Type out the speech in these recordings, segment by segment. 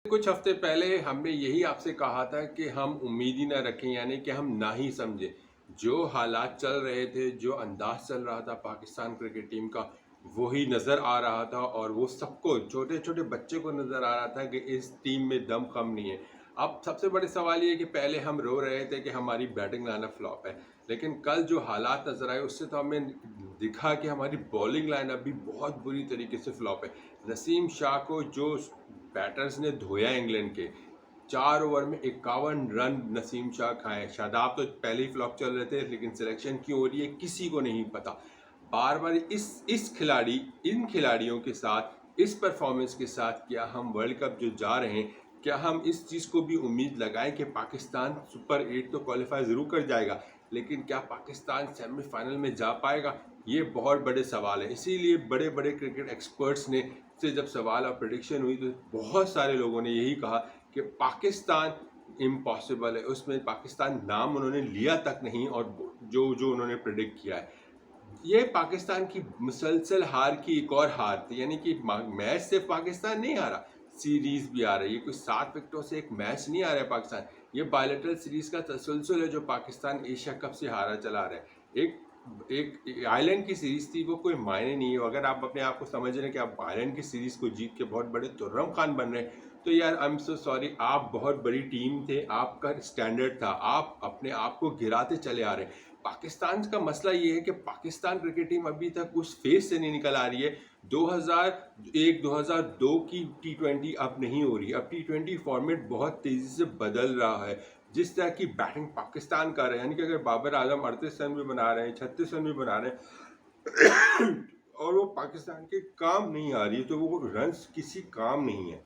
कुछ हफ्ते पहले हमने यही आपसे कहा था कि हम उम्मीद ही ना रखें, यानी कि हम ना ही समझे। जो हालात चल रहे थे, जो अंदाज चल रहा था पाकिस्तान क्रिकेट टीम का, वही नज़र आ रहा था और वो सबको, छोटे छोटे बच्चे को नज़र आ रहा था कि इस टीम में दम कम नहीं है। अब सबसे बड़े सवाल ये है कि पहले हम रो रहे थे कि हमारी बैटिंग लाइनअप फ्लॉप है, लेकिन कल जो हालात नज़र आए उससे तो हमें दिखा कि हमारी बॉलिंग लाइनअप भी बहुत बुरी तरीके से फ्लॉप है। नसीम शाह को जो बैटर्स ने धोया इंग्लैंड के, 4 ओवर में 51 रन नसीम शाह खाए। शादाब तो पहले ही फ्लॉप चल रहे थे, लेकिन सिलेक्शन क्यों हो रही है किसी को नहीं पता। बार बार इस खिलाड़ी, इन खिलाड़ियों के साथ, इस परफॉर्मेंस के साथ क्या हम वर्ल्ड कप जो जा रहे हैं, क्या हम इस चीज़ को भी उम्मीद लगाएं कि पाकिस्तान सुपर 8 तो क्वालिफाई ज़रूर कर जाएगा, लेकिन क्या पाकिस्तान सेमीफाइनल में जा पाएगा? ये बहुत बड़े सवाल है। इसीलिए बड़े बड़े क्रिकेट एक्सपर्ट्स ने से जब सवाल और प्रेडिक्शन हुई तो बहुत सारे लोगों ने यही कहा कि पाकिस्तान इम्पॉसिबल है। उसमें पाकिस्तान नाम उन्होंने लिया तक नहीं, और जो जो उन्होंने प्रेडिक्ट किया है, ये पाकिस्तान की मुसलसल हार की एक और हार थी। यानी कि मैच सिर्फ पाकिस्तान नहीं हारा, सीरीज भी आ रही है। ये कोई 7 विकेटों से एक मैच नहीं आ रहा है पाकिस्तान, ये बायलैटरल सीरीज का तसलसल है जो पाकिस्तान एशिया कप से हारा चला रहा है। एक एक आयरलैंड की सीरीज थी, वो कोई मायने नहीं है। अगर आप अपने आप को समझ रहे हैं कि आप आयरलैंड की सीरीज को जीत के बहुत बड़े तुर्रम खान बन रहे हैं, तो यार आई एम सो सॉरी, आप बहुत बड़ी टीम थे, आपका स्टैंडर्ड था, आप अपने आप को गिराते चले आ रहे हैं। पाकिस्तान का मसला ये है कि पाकिस्तान क्रिकेट टीम अभी तक उस फेज से नहीं निकल आ रही है। 2001-2002 की टी20 अब नहीं हो रही। अब टी20 फॉर्मेट बहुत तेजी से बदल रहा है। जिस तरह की बैटिंग पाकिस्तान कर रहे हैं, यानी कि अगर बाबर आजम 38 रन भी बना रहे हैं, 36 रन भी बना रहे हैं और वो पाकिस्तान के काम नहीं आ रही है, तो वो रन्स किसी काम नहीं है।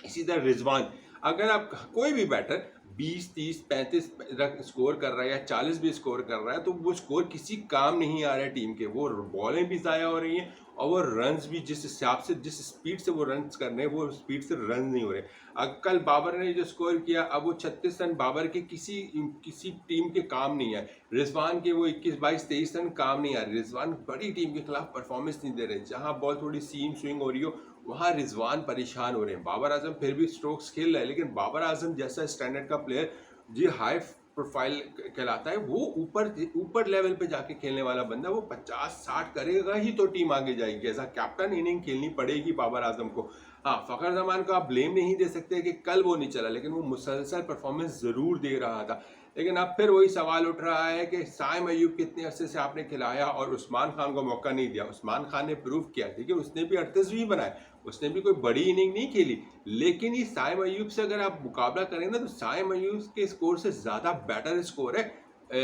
इसी तरह रिजवान, अगर आप कोई भी बैटर 20, 30, 35 रन स्कोर कर रहा है या 40 भी स्कोर कर रहा है, तो वो स्कोर किसी काम नहीं आ रहा है टीम के। वो बॉलें भी ज़ाया हो रही हैं और वो रन्स भी जिस हिसाब से, जिस स्पीड से वो रन्स कर रहे हैं, वो स्पीड से रन नहीं हो रहे। अब कल बाबर ने जो स्कोर किया, अब वो 36 रन बाबर के किसी किसी टीम के काम नहीं है। रिजवान के वो 21, 22, 23 रन काम नहीं आ रहे। रिजवान बड़ी टीम के खिलाफ परफॉर्मेंस नहीं दे रहे। जहाँ बॉल थोड़ी सीम स्विंग हो रही हो, वहाँ रिजवान परेशान हो रहे हैं। बाबर आजम फिर भी स्ट्रोक्स खेल रहा है, लेकिन बाबर आजम जैसा स्टैंडर्ड का प्लेयर, जी हाई प्रोफाइल कहलाता है, वो ऊपर ऊपर लेवल पे जाके खेलने वाला बंदा, वो 50-60 करेगा ही तो टीम आगे जाएगी। ऐसा कैप्टन इनिंग खेलनी पड़ेगी बाबर आजम को। हाँ, फखर जमान को आप ब्लेम नहीं दे सकते कि कल वो नहीं चला, लेकिन वो मुसलसल परफॉर्मेंस जरूर दे रहा था। लेकिन अब फिर वही सवाल उठ रहा है कि साइम अयूब कितने अरसे से आपने खिलाया और उस्मान खान को मौका नहीं दिया। उस्मान खान ने प्रूव किया, ठीक है, उसने भी 38 बनाए, उसने भी कोई बड़ी इनिंग नहीं खेली, लेकिन ये साइम अयूब से अगर आप मुकाबला करें ना, तो साइम अयूब के स्कोर से ज़्यादा बेटर स्कोर है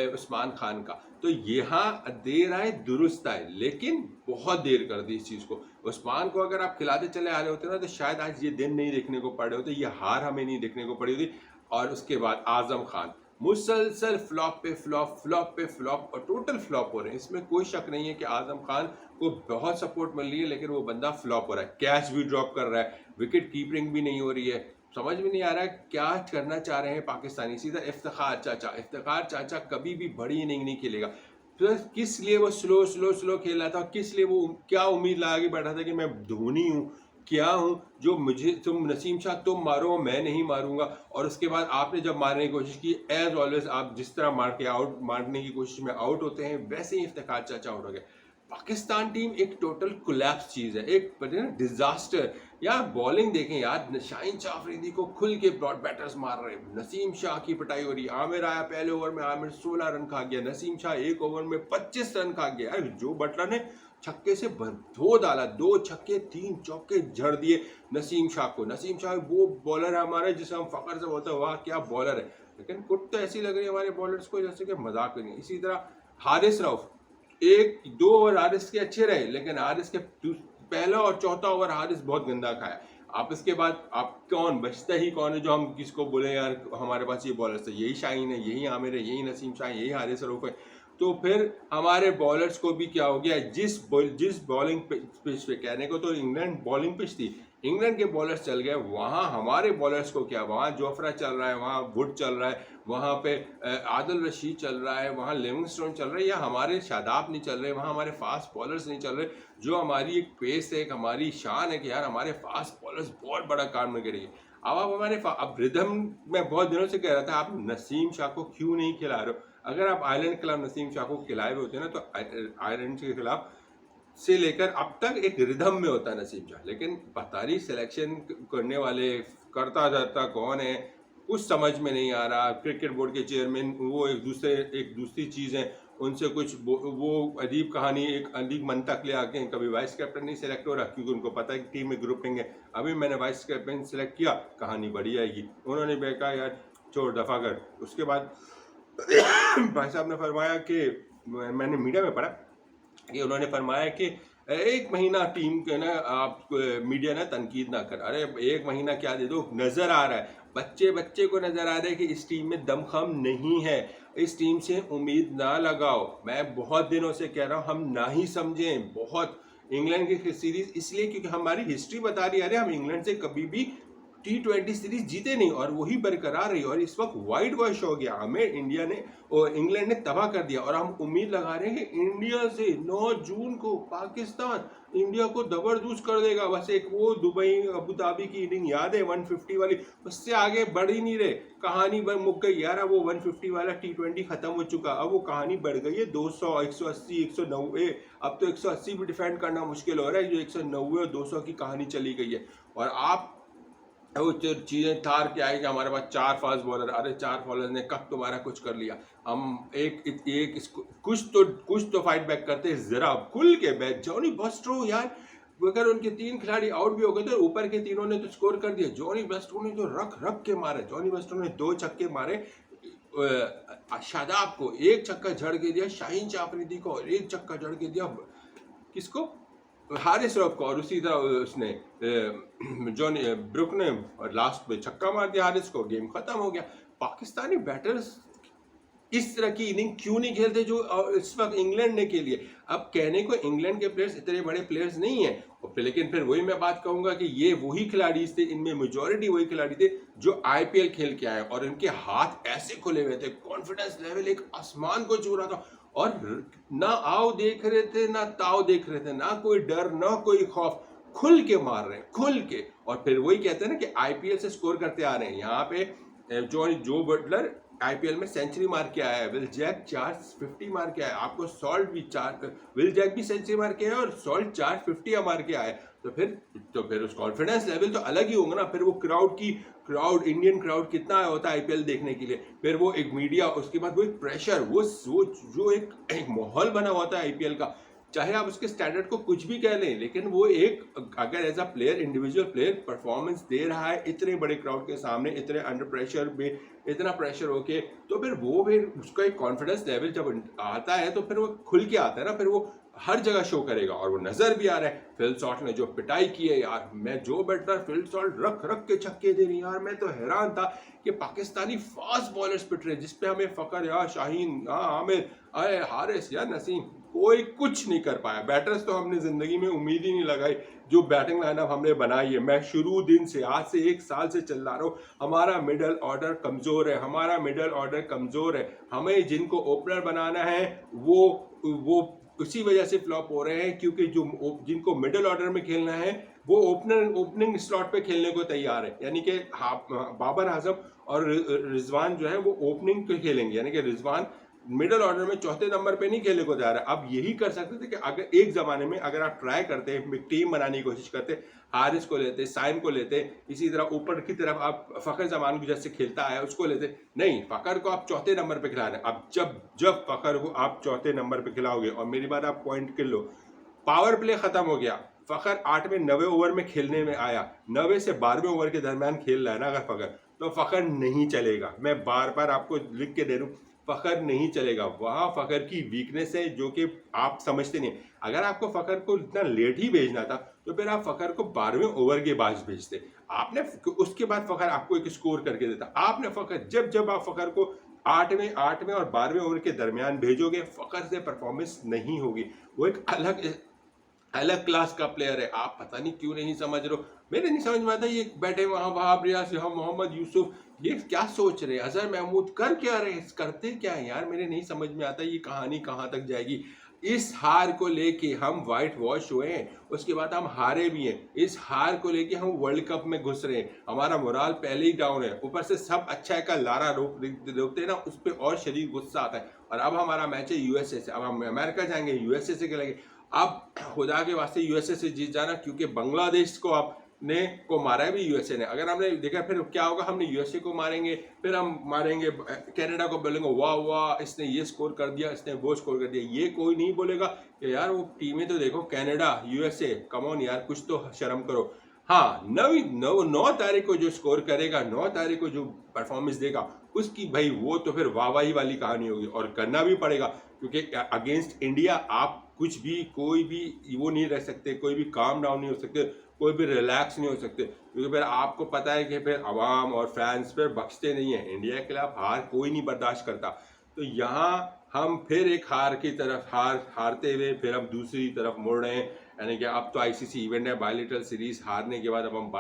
उस्मान खान का। तो यहाँ देर आए दुरुस्त आए, लेकिन बहुत देर कर दी इस चीज़ को। उस्मान को अगर आप खिलाते चले आ रहे होते ना, तो शायद आज ये दिन नहीं देखने को पड़े होते, ये हार हमें नहीं देखने को पड़ी होती। और उसके बाद आजम खान मुसलसल फ्लॉप पे फ्लॉप, फ्लॉप पे फ्लॉप, और टोटल फ्लॉप हो रहे हैं। इसमें कोई शक नहीं है कि आजम खान को बहुत सपोर्ट मिल रही है, लेकिन वो बंदा फ्लॉप हो रहा है। कैच भी ड्रॉप कर रहा है, विकेट कीपिंग भी नहीं हो रही है। समझ में नहीं आ रहा है क्या करना चाह रहे हैं पाकिस्तानी। सीधा इफ्तिखार चाचा कभी भी बड़ी इनिंग नहीं खेलेगा। तो किस लिए वो स्लो स्लो स्लो खेल रहा था, किस लिए वो क्या उम्मीद लगा के बैठा था कि मैं धोनी हूँ, क्या हूँ, जो मुझे तुम नसीम शाह तुम मारो मैं नहीं मारूंगा। और उसके बाद आपने जब मारने की कोशिश की, एज ऑलवेज आप जिस तरह मारने की कोशिश में आउट होते हैं, वैसे ही इफ्तिखार चाचा आउट हो गए। पाकिस्तान टीम एक टोटल कोलैप्स चीज है, एक डिजास्टर। यार बॉलिंग देखें यार, शाहीन शाह अफरीदी को खुल के ब्रॉड बैटर्स मार रहे हैं, नसीम शाह की पिटाई हो रही है। आमिर आया पहले ओवर में, आमिर 16 रन खा गया, नसीम शाह एक ओवर में 25 रन खा गया। जो बटलर ने छक्के से धो डाला, 2 छक्के 3 चौके झड़ दिए नसीम शाह को। नसीम शाह वो बॉलर है हमारे जिसे हम फखर से बोलते हैं, वाह क्या बॉलर है। लेकिन कुछ तो ऐसी लग रही है हमारे बॉलर्स को जैसे कि मजाक नहीं। इसी तरह हारिस रऊफ, 1-2 ओवर हारिस के अच्छे रहे, लेकिन हारिस के पहला और चौथा ओवर हारिस बहुत गंदा खाया। आप इसके बाद आप कौन बचता ही कौन है जो हम किसको बोले यार हमारे पास ये बॉलर्स है? यही शाहीन है, यही आमिर है, यही नसीम शाह, यही हारिस रऊफ है। तो फिर हमारे बॉलर्स को भी क्या हो गया, जिस बॉलिंग पिच पे, कहने को तो इंग्लैंड बॉलिंग पिच थी, इंग्लैंड के बॉलर्स चल गए, वहाँ हमारे बॉलर्स को क्या, वहाँ जोफ्रा चल रहा है, वहाँ वुड चल रहा है, वहाँ पे आदिल रशीद चल रहा है, वहाँ लिविंगस्टोन चल रहा है, या हमारे शादाब नहीं चल रहे, वहाँ हमारे फास्ट बॉलर्स नहीं चल रहे। जो हमारी एक पेस है, एक हमारी शान है कि यार हमारे फास्ट बॉलर्स बहुत बड़ा काम में करेंगे। अब आप हमारे अब रिदम मैं बहुत दिनों से कह रहा था, आप नसीम शाह को क्यों नहीं खिला रहे हो? अगर आप आयरलैंड के खिलाफ नसीम शाह को खिलाए हुए होते ना, तो आयरलैंड के खिलाफ से लेकर अब तक एक रिदम में होता नसीम शाह। लेकिन पता नहीं सिलेक्शन करने वाले करता धरता कौन है, कुछ समझ में नहीं आ रहा। क्रिकेट बोर्ड के चेयरमैन वो एक दूसरी चीज़ है, उनसे कुछ वो अजीब कहानी, एक अजीब मंतक ले आके कभी वाइस कैप्टन नहीं सिलेक्ट हो रहा, क्योंकि उनको पता है कि टीम में ग्रुपिंग है। अभी मैंने वाइस कैप्टन सिलेक्ट किया, कहानी बढ़ी आएगी। उन्होंने कहा यार छोड़, दफा कर। उसके बाद भाई साहब ने फरमाया कि, मैंने मीडिया में पढ़ा कि उन्होंने फरमाया कि एक महीना टीम के ना आप मीडिया ना तनकीद ना कर। अरे एक महीना क्या दे दो, नजर आ रहा है, बच्चे को नजर आ रहा है कि इस टीम में दमखम नहीं है, इस टीम से उम्मीद ना लगाओ। मैं बहुत दिनों से कह रहा हूँ हम ना ही समझें बहुत इंग्लैंड की सीरीज, इसलिए क्योंकि हमारी हिस्ट्री बता रही है अरे हम इंग्लैंड से कभी भी T20 सीरीज जीते नहीं, और वही बरकरार रही। और इस वक्त वाइट वॉश हो गया, हमें इंडिया ने और इंग्लैंड ने तबाह कर दिया। और हम उम्मीद लगा रहे हैं कि इंडिया से 9 जून को पाकिस्तान इंडिया को जबरदस्त कर देगा। बस एक वो दुबई अबू धाबी की इनिंग याद है 150 वाली, उससे आगे बढ़ ही नहीं रहे, कहानी मुक गई यार। वो 150 वाला T20 खत्म हो चुका, अब वो कहानी बढ़ गई है 200, 180, 190। अब तो 180 भी डिफेंड करना मुश्किल हो रहा है, जो 190 और 200 की कहानी चली गई है। और आप वो चीजें थार के आएगी हमारे पास 4 फास्ट बॉलर। अरे 4 बॉलर ने कब तुम्हारा कुछ कर लिया? हम कुछ तो फाइट बैक करते, जरा खुल के बैठ जॉनी बेस्ट्रो यार। अगर उनके 3 खिलाड़ी आउट भी हो गए तो ऊपर के तीनों ने तो स्कोर कर दिया। जॉनी बेस्ट्रो ने तो रख के मारे, जॉनी बेस्ट्रो ने 2 छक्के मारे। शादाब को 1 छक्का झड़ के दिया, शाहीन अफरीदी को 1 छक्का झड़ के दिया, किसको, हारिस रॉफ को। और उसी तरह उसने जॉन ब्रुक ने लास्ट में छक्का मार दिया हारिस को, गेम खत्म हो गया। पाकिस्तानी बैटर्स इस तरह की इनिंग क्यों नहीं खेलते जो इस वक्त इंग्लैंड ने के लिए? अब कहने को इंग्लैंड के प्लेयर्स इतने बड़े प्लेयर्स नहीं हैं, लेकिन फिर वही मैं बात कहूंगा कि ये वही खिलाड़ी थे, इनमें मेजॉरिटी वही खिलाड़ी थे जो आईपीएल खेल के आए, और इनके हाथ ऐसे खुले हुए थे, कॉन्फिडेंस लेवल एक आसमान को छू रहा था। और ना आओ देख रहे थे ना ताओ देख रहे थे, ना कोई डर ना कोई खौफ, खुल के मार रहे हैं, खुल के। और फिर वही कहते हैं ना कि आईपीएल से स्कोर करते आ रहे हैं। यहाँ पे जो बटलर आईपीएल में सेंचुरी मार के आया है, विल जैक 450 मार के आया, आपको सॉल्ट भी विल जैक भी सेंचुरी मार के आया और सॉल्ट 450 मार के आया। तो फिर उस कॉन्फिडेंस लेवल तो अलग ही होगा ना। फिर वो क्राउड इंडियन क्राउड कितना होता है आईपीएल देखने के लिए, फिर वो एक मीडिया, उसके बाद वो एक प्रेशर, वो जो एक माहौल बना हुआ था आईपीएल का। चाहे आप उसके स्टैंडर्ड को कुछ भी कह लें, लेकिन वो एक अगर as a player, individual player performance दे रहा है इतने बड़े क्राउड के सामने, इतने अंडर प्रेशर में, इतना प्रेशर होके, तो फिर उसका एक कॉन्फिडेंस लेवल जब आता है तो फिर वो खुल के आता है ना, फिर वो हर जगह शो करेगा। और वो नजर भी आ रहा है। फिल सॉल्ट ने जो पिटाई की है यार, मैं जो बैटर फिल सॉल्ट रख के छक्के दे रही यार, मैं तो हैरान था कि पाकिस्तानी फास्ट बॉलर्स पिट रहे, जिसपे हमें फकर या शाहीन या आमिर आए हारिस या नसीम, कोई कुछ नहीं कर पाया। बैटर्स तो हमने जिंदगी में उम्मीद ही नहीं लगाई। जो बैटिंग लाइनअप हमने बनाई है, मैं शुरू दिन से आज से 1 साल से चल रहा हूँ, हमारा मिडल ऑर्डर कमजोर है, हमारा मिडल ऑर्डर कमजोर है। हमें जिनको ओपनर बनाना है वो उसी वजह से फ्लॉप हो रहे हैं, क्योंकि जिनको मिडिल ऑर्डर में खेलना है वो ओपनिंग स्लॉट पे खेलने को तैयार है। यानी कि बाबर आजम और रिजवान जो है वो ओपनिंग पे खेलेंगे, यानी कि रिजवान मिडिल ऑर्डर में चौथे नंबर पे नहीं खेलने को जा रहा है। अब यही कर सकते थे कि अगर एक जमाने में अगर आप ट्राई करते, टीम बनाने की कोशिश करते, हारिस को लेते, साइम को लेते, इसी तरह ऊपर की तरफ आप फखर जमान को जैसे खेलता है उसको लेते। नहीं, फखर को आप चौथे नंबर पे खिला रहे हैं। अब जब फखर को आप चौथे नंबर पे खिलाओगे, और मेरी बात आप पॉइंट कर लो, पावर प्ले खत्म हो गया। फखर 8 में 90 ओवर में खेलने में आया, 90 से 12वें ओवर के दरमियान खेल रहा है ना अगर फखर, तो फखर नहीं चलेगा। मैं बार बार आपको लिख के दे दूं, फखर नहीं चलेगा। वहां फखर की वीकनेस है जो कि आप समझते नहीं। अगर आपको फखर को इतना लेट ही भेजना था तो फिर आप फखर को 12वें ओवर के बाद भेजते। आपने उसके बाद फखर आपको एक स्कोर करके देता। आपने फखर जब आप फखर को 8वें और 12वें ओवर के दरमियान भेजोगे, फखर से परफॉर्मेंस नहीं होगी। वो एक अलग क्लास का प्लेयर है। आप पता नहीं क्यों नहीं समझ रहे हो। मेरे नहीं समझ में आता, ये बैठे वहां वहाब रियाज, हम मोहम्मद यूसुफ, ये क्या सोच रहे? अजहर महमूद कर क्या रहे, करते क्या है यार? मेरे नहीं समझ में आता ये कहानी कहाँ तक जाएगी। इस हार को लेके हम वाइट वॉश हुए हैं, उसके बाद हम हारे भी हैं, इस हार को लेके हम वर्ल्ड कप में घुस रहे हैं, हमारा मोराल पहले ही डाउन है, ऊपर से सब अच्छा का लारा रोकते हैं ना, उस पर और शरीर गुस्सा आता है। और अब हमारा मैच है यूएसए से, अब हम अमेरिका जाएंगे, यूएसए से खेलेंगे। अब खुदा के वास्ते यूएसए से जीत जाना, क्योंकि बांग्लादेश को आप ने को मारा है भी यूएसए ने। अगर हमने देखा फिर क्या होगा, हमने यूएसए को मारेंगे, फिर हम मारेंगे कनाडा को, बोलेंगे वाह वाह इसने ये स्कोर कर दिया, इसने वो स्कोर कर दिया। ये कोई नहीं बोलेगा कि यार वो टीमें तो देखो, कनाडा, यूएसए, कम ऑन यार, कुछ तो शर्म करो। हाँ, 9 तारीख को जो स्कोर करेगा, 9 तारीख को जो परफॉर्मेंस देगा, उसकी भाई वो तो फिर वाहवाही वाली कहानी होगी, और करना भी पड़ेगा, क्योंकि अगेंस्ट इंडिया आप कुछ भी, कोई भी वो नहीं रह सकते, कोई भी काम डाउन नहीं हो सकते, कोई भी रिलैक्स नहीं हो सकते, क्योंकि फिर आपको पता है कि फिर आवाम और फैंस फिर बख्शते नहीं है। इंडिया के खिलाफ हार कोई नहीं बर्दाश्त करता। तो यहाँ हम फिर एक हार की तरफ हारते हुए फिर हम दूसरी तरफ मुड़ रहे हैं, यानी कि अब तो आईसीसी इवेंट है, बायलेटरल सीरीज हारने के बाद अब हम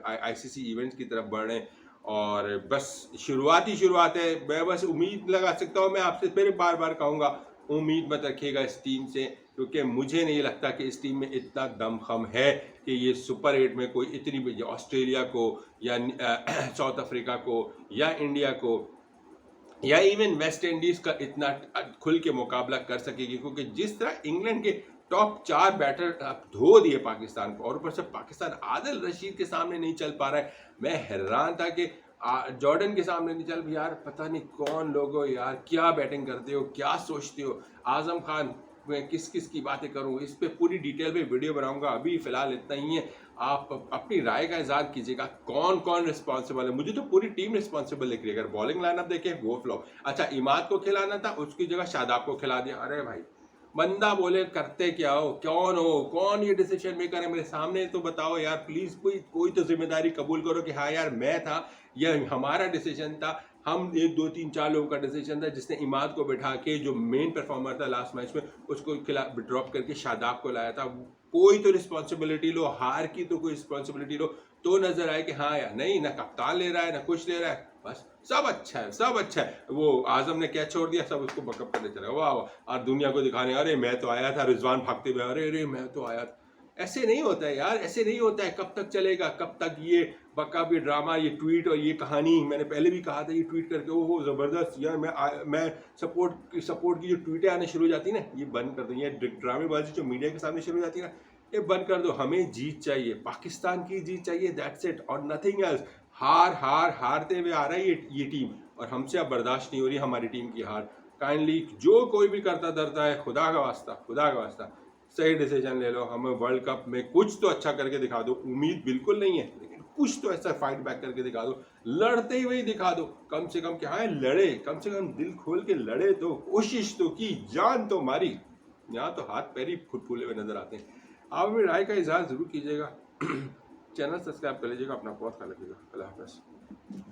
आईसीसी इवेंट्स की तरफ बढ़ रहे हैं। और बस शुरुआत है। मैं बस उम्मीद लगा सकता हूँ, मैं आपसे फिर बार बार कहूँगा, उम्मीद मत रखिएगा इस टीम से, क्योंकि मुझे नहीं लगता कि इस टीम में इतना दमखम है कि ये सुपर 8 में कोई इतनी ऑस्ट्रेलिया को या साउथ अफ्रीका को या इंडिया को या इवन वेस्ट इंडीज का इतना खुल के मुकाबला कर सकेगी। क्योंकि जिस तरह इंग्लैंड के टॉप 4 बैटर धो दिए पाकिस्तान को, और ऊपर से पाकिस्तान आदिल रशीद के सामने नहीं चल पा रहा है। मैं हैरान था कि जॉर्डन के सामने नहीं चल, यार पता नहीं कौन लोग हो यार, क्या बैटिंग करते हो, क्या सोचते हो। आजम खान, मैं किस किस की बातें करूं, इस पे पूरी डिटेल में वीडियो बनाऊंगा, अभी फिलहाल इतना ही है। आप अपनी राय का इजहार कीजिएगा, कौन कौन रिस्पॉन्सिबल है। मुझे तो पूरी टीम रिस्पॉन्सिबल दिख रही है। अगर बॉलिंग लाइनअप देखें वो फ्लॉप। अच्छा, इमाद को खिलाना था, उसकी जगह शादाब को खिला दिया। अरे भाई, बंदा बोले करते क्या हो, कौन ये डिसीजन मेकर है, मेरे सामने तो बताओ यार प्लीज। कोई तो जिम्मेदारी कबूल करो कि हाँ यार मैं था, यह हमारा डिसीजन था, हम 1 2 3 4 लोगों का डिसीजन था, जिसने इमाद को बिठा के, जो मेन परफॉर्मर था लास्ट मैच में, उसको ड्रॉप करके शादाब को लाया था। कोई तो रिस्पॉन्सिबिलिटी लो, हार की तो कोई रिस्पॉन्सिबिलिटी लो, तो नजर आए कि हाँ यार, नहीं ना कप्तान ले रहा है ना कुछ ले रहा है, बस सब अच्छा है, सब अच्छा है। वो आजम ने कैच छोड़ दिया, सब उसको बकअप करने चला, वाह वाह, और दुनिया को दिखाने, अरे मैं तो आया था, रिजवान भागते हुए, अरे मैं तो आया था। ऐसे नहीं होता है यार, ऐसे नहीं होता है। कब तक चलेगा, कब तक ये बकअप, ये ड्रामा, ये ट्वीट और ये कहानी। मैंने पहले भी कहा था, ये ट्वीट करके ओहो जबरदस्त यार, मैं सपोर्ट की जो ट्वीटें आने शुरू हो जाती है ना, ये बंद कर दो। ये ड्रामेबाजी जो मीडिया के सामने शुरू हो जाती है ना, ये बंद कर दो। हमें जीत चाहिए, पाकिस्तान की जीत चाहिए, दैट्स इट, और नथिंग एल्स। हारते हुए आ रहा है ये टीम, और हमसे अब बर्दाश्त नहीं हो रही हमारी टीम की हार। काइंडली जो कोई भी करता धरता है, खुदा का वास्ता सही डिसीजन ले लो। हमें वर्ल्ड कप में कुछ तो अच्छा करके दिखा दो। उम्मीद बिल्कुल नहीं है, लेकिन कुछ तो ऐसा फाइट बैक करके दिखा दो, लड़ते हुए दिखा दो। कम से कम क्या है, लड़े, कम से कम दिल खोल के लड़े, तो कोशिश तो की, जान तो मारी। यहाँ तो हाथ पैर ही फूले हुए नजर आते हैं। आप अपनी राय का इजहार जरूर कीजिएगा। चैनल सब्सक्राइब कर लीजिएगा। अपना बहुत ख्याल रखिएगा। अल्लाह हाफ़िज़।